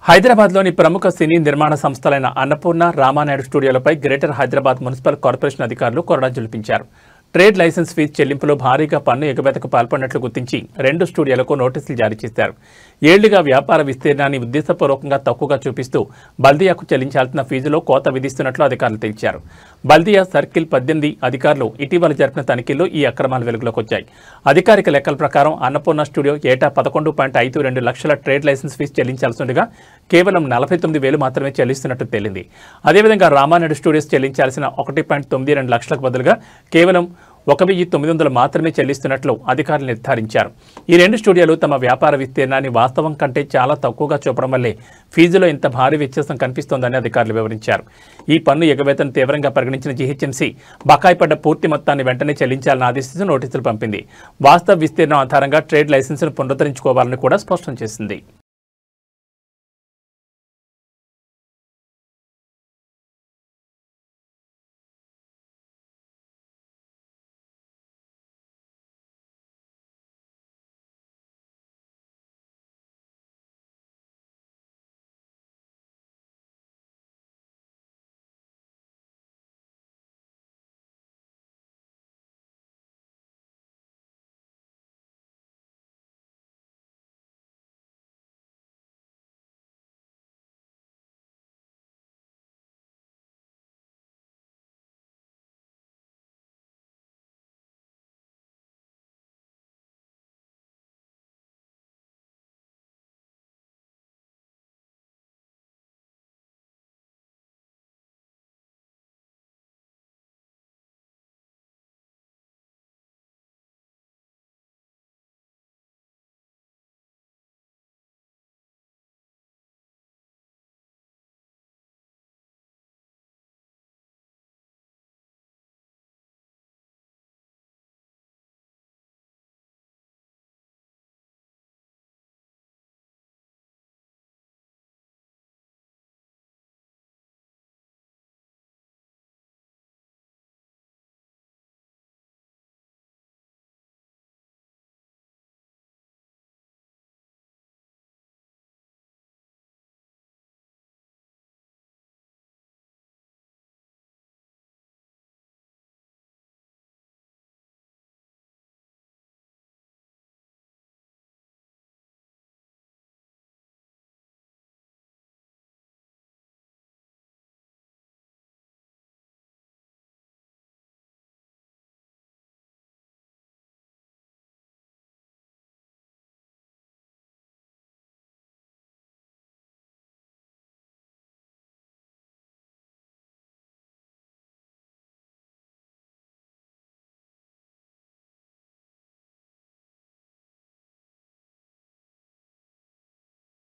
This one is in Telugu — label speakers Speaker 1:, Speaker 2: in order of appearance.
Speaker 1: హైదరాబాద్లోని ప్రముఖ సినీ నిర్మాణ సంస్థలైన అన్నపూర్ణ, రామానాయుడు స్టూడియోలపై గ్రేటర్ హైదరాబాద్ మున్సిపల్ కార్పొరేషన్ అధికారులు కొరడా జులిపించారు. ట్రేడ్ లైసెన్స్ ఫీజు చెల్లింపులో భారీగా పన్ను ఎగవేతకు పాల్పడినట్లు గుర్తించి 2 స్టూడియోలకు నోటీసులు జారీ చేశారు. ఏళ్లుగా వ్యాపార విస్తీర్ణాన్ని ఉద్దేశపూర్వకంగా తక్కువగా చూపిస్తూ బల్దియాకు చెల్లించాల్సిన ఫీజులో కోత విధిస్తున్నట్లు అధికారులు తెలిపారు. బల్దియా సర్కిల్ 18 అధికారులు ఇటీవల జరిపిన తనిఖీల్లో ఈ అక్రమాలు వెలుగులోకి వచ్చాయి. అధికారిక లెక్కల ప్రకారం అన్నపూర్ణ స్టూడియో ఏటా 11.52 లక్షల ట్రేడ్ లైసెన్స్ ఫీజు చెల్లించాల్సి ఉండగా కేవలం 49,000 మాత్రమే చెల్లిస్తున్నట్టు తేలింది. అదేవిధంగా రామానాయుడు స్టూడియోస్ చెల్లించాల్సిన 1.92 లక్షలకు బదులుగా కేవలం 1,900 మాత్రమే చెల్లిస్తున్నట్లు అధికారులు నిర్ధారించారు. ఈ 2 స్టూడియోలు తమ వ్యాపార విస్తీర్ణాన్ని వాస్తవం కంటే చాలా తక్కువగా చూపడం వల్లే ఫీజులో ఇంత భారీ వ్యత్యాసం కనిపిస్తోందని అధికారులు వివరించారు. ఈ పన్ను ఎగవేతను తీవ్రంగా పరిగణించిన జీహెచ్ఎంసీ బకాయి పడ్డ పూర్తి మొత్తాన్ని వెంటనే చెల్లించాలని ఆదేశిస్తూ నోటీసులు పంపింది. వాస్తవ విస్తీర్ణం ఆధారంగా ట్రేడ్ లైసెన్సును పునరుద్ధరించుకోవాలని కూడా స్పష్టం చేసింది.